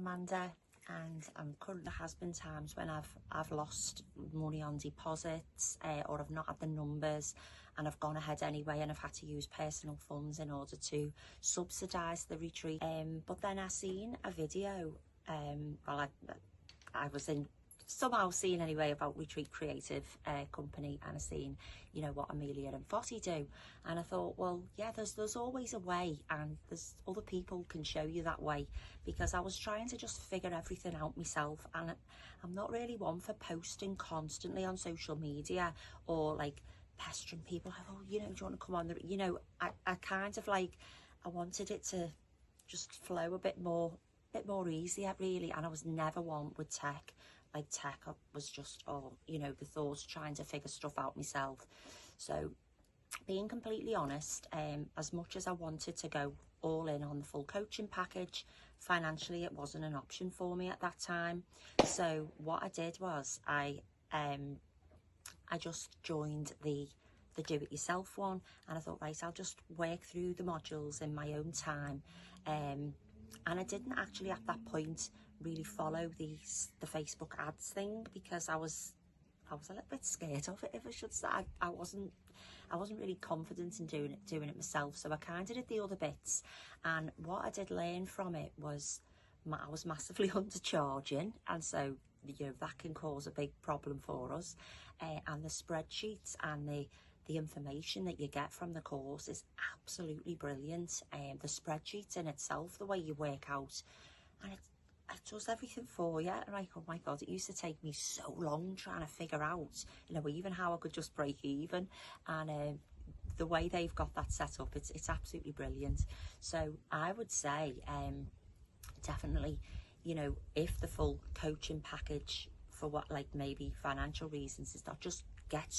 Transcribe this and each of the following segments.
Amanda, and currently has been times when I've lost money on deposits or I've not had the numbers and I've gone ahead anyway and I've had to use personal funds in order to subsidise the retreat. But then I seen a video, well I was somehow seen anyway about Retreat Creative Company, and I seen, you know, what Amelia and Fotty do, and I thought, well, yeah, there's always a way, and there's other people can show you that way, because I was trying to just figure everything out myself, and I'm not really one for posting constantly on social media or like pestering people like, oh, you know, do you want to come on the, you know, I kind of like, I wanted it to just flow a bit more easier really, and I was never one with tech. Like tech was just, oh, you know, the thoughts trying to figure stuff out myself. So being completely honest, as much as I wanted to go all in on the full coaching package, financially it wasn't an option for me at that time. So what I did was I just joined the do-it-yourself one, and I thought, right, I'll just work through the modules in my own time. And I didn't actually at that point really follow the Facebook ads thing, because I was a little bit scared of it, if I should say. I wasn't really confident in doing it myself, so I kind of did the other bits. And what I did learn from it was I was massively undercharging, and so, you know, that can cause a big problem for us. And the spreadsheets and the information that you get from the course is absolutely brilliant. The spreadsheets in itself, the way you work out, and it does everything for you. And like, oh my God, it used to take me so long trying to figure out, you know, even how I could just break even. And the way they've got that set up, it's absolutely brilliant. So I would say definitely, you know, if the full coaching package, for what, like maybe financial reasons, is not, just get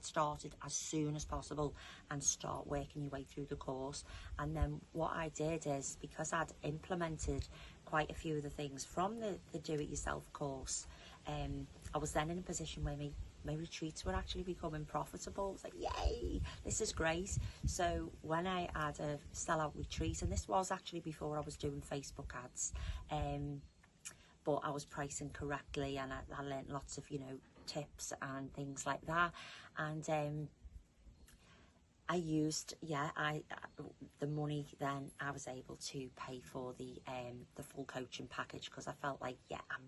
started as soon as possible and start working your way through the course. And then what I did is, because I'd implemented quite a few of the things from the do-it-yourself course, I was then in a position where my retreats were actually becoming profitable. It's like, yay, this is great. So when I had a sellout retreat, and this was actually before I was doing Facebook ads, but I was pricing correctly, and I learned lots of, you know, tips and things like that. And I used, the money then I was able to pay for the full coaching package, because I felt like, yeah, I'm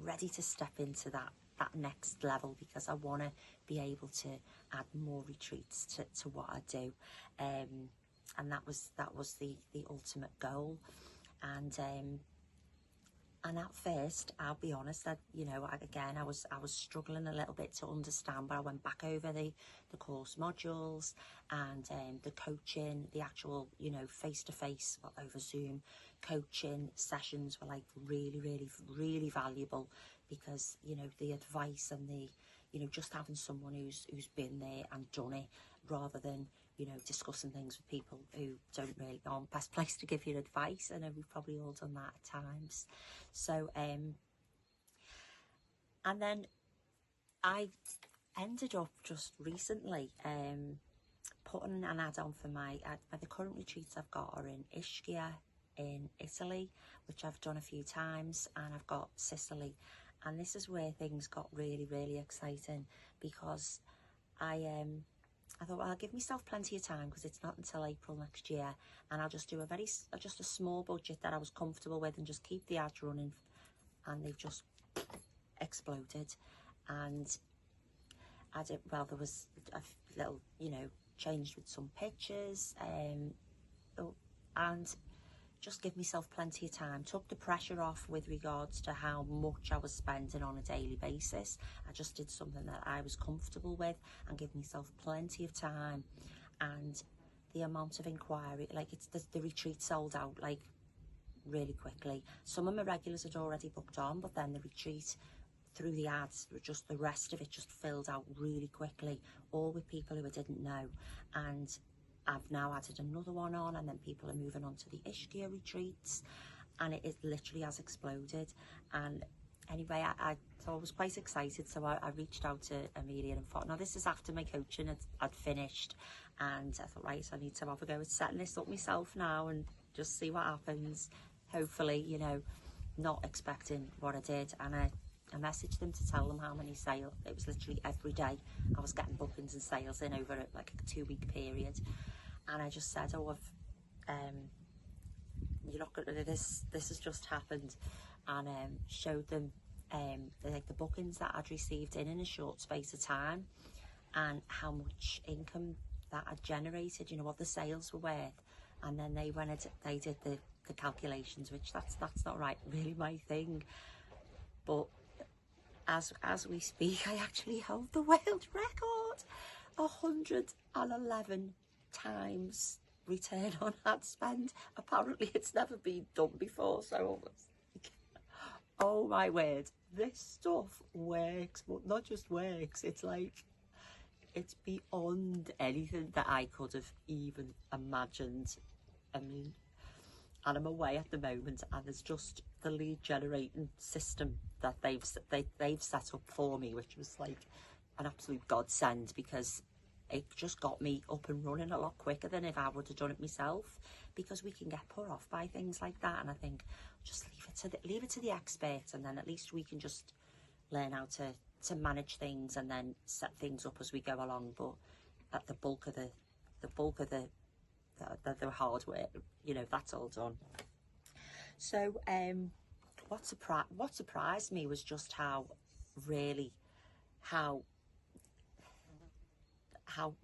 ready to step into that next level, because I want to be able to add more retreats to what I do. And that was the ultimate goal. And at first, I'll be honest, that, you know, I was struggling a little bit to understand, but I went back over the course modules and the coaching, the actual, you know, face-to-face, well, over Zoom coaching sessions were like really valuable, because, you know, the advice and the, you know, just having someone who's been there and done it, rather than, you know, discussing things with people who don't really aren't best place to give you advice. I know we've probably all done that at times. So and then I ended up just recently putting an ad on for the current retreats I've got are in Ischia in Italy, which I've done a few times, and I've got Sicily. And this is where things got really exciting, because I thought, well, I'll give myself plenty of time, because it's not until April next year, and I'll just do just a small budget that I was comfortable with, and just keep the ads running. And they've just exploded. And there was a little, you know, changed with some pictures, and just give myself plenty of time, took the pressure off with regards to how much I was spending on a daily basis. I just did something that I was comfortable with, and give myself plenty of time. And the amount of inquiry, like, it's the retreat sold out like really quickly. Some of my regulars had already booked on, but then the retreat, through the ads, just the rest of it just filled out really quickly, all with people who I didn't know. And I've now added another one on, and then people are moving on to the Ischia retreats, and it literally has exploded. And anyway, so I was quite excited, so I reached out to Amelia and thought, now this is after my coaching had finished, and I thought, right, so I need to have a go at setting this up myself now and just see what happens. Hopefully, you know, not expecting what I did, and I messaged them to tell them how many sales. It was literally every day I was getting bookings and sales in over like a 2-week period, and I just said, oh, you're not gonna, this has just happened, and showed them like the bookings that I'd received in a short space of time, and how much income that I'd generated, you know, what the sales were worth. And then they did the calculations, which that's not right really my thing, but as we speak, I actually held the world record, 111 times return on ad spend. Apparently it's never been done before, so I was like, oh my word, this stuff works. But not just works, it's like, it's beyond anything that I could have even imagined. I mean, and I'm away at the moment, and there's just the lead generating system that they've set up for me, which was like an absolute godsend, because it just got me up and running a lot quicker than if I would have done it myself, because we can get put off by things like that. And I think just leave it to the experts, and then at least we can just learn how to manage things and then set things up as we go along. But at the bulk of the hard work, you know, that's all done. So what surprised me was just how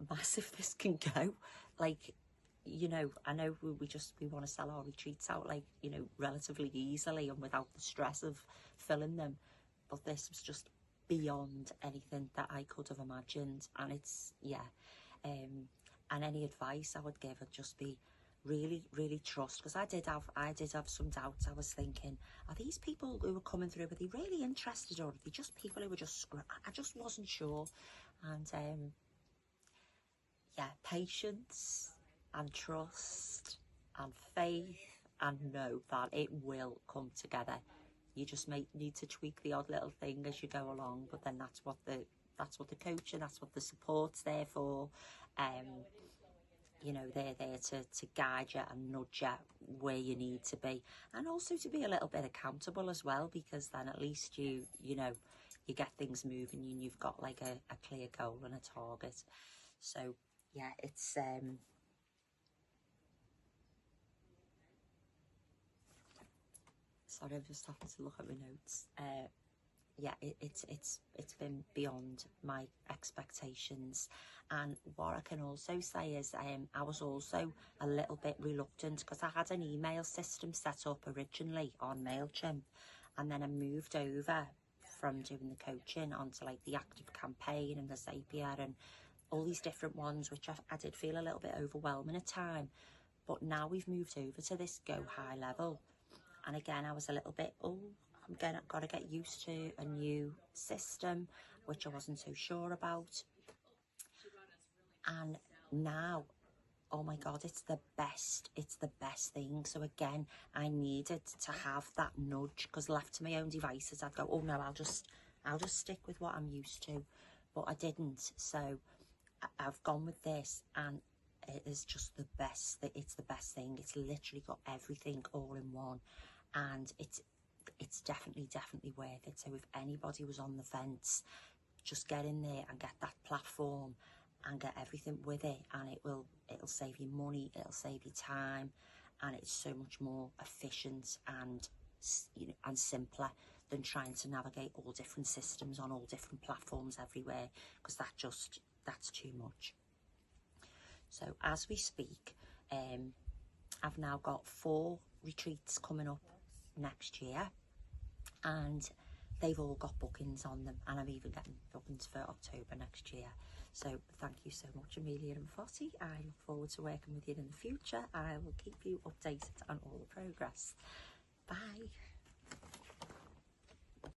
massive this can go. Like, you know, I know we want to sell our retreats out, like, you know, relatively easily and without the stress of filling them, but this was just beyond anything that I could have imagined. And it's, yeah, and any advice I would give would just be really trust, because I did have some doubts. I was thinking, are these people who were coming through, are they really interested, or are they just people who were just I just wasn't sure. And yeah, patience and trust and faith, and know that it will come together. You just need to tweak the odd little thing as you go along, but then that's what the coaching, that's what the support's there for. You know, they're there to guide you and nudge you where you need to be, and also to be a little bit accountable as well, because then at least you know, you get things moving and you've got like a clear goal and a target. So yeah, it's sorry, I'm just having to look at my notes. Yeah, it's been beyond my expectations. And what I can also say is I was also a little bit reluctant, because I had an email system set up originally on MailChimp, and then I moved over from doing the coaching onto like the Active Campaign and the Zapier and all these different ones, which I did feel a little bit overwhelming at time. But now we've moved over to this Go High level, and again I was a little bit, I've got to get used to a new system, which I wasn't so sure about. And now, oh my God, it's the best thing. So again, I needed to have that nudge, because left to my own devices, I'd go, oh no, I'll just stick with what I'm used to. But I didn't. So I've gone with this, and it is just the best. It's the best thing. It's literally got everything all in one, and it's definitely worth it. So if anybody was on the fence, just get in there and get that platform and get everything with it, and it'll save you money, it'll save you time, and it's so much more efficient and, you know, and simpler than trying to navigate all different systems on all different platforms everywhere, because that's too much. So as we speak, I've now got 4 retreats coming up next year, and they've all got bookings on them, and I'm even getting bookings for October next year. So thank you so much, Amelia and Fotty. I look forward to working with you in the future, and I will keep you updated on all the progress. Bye.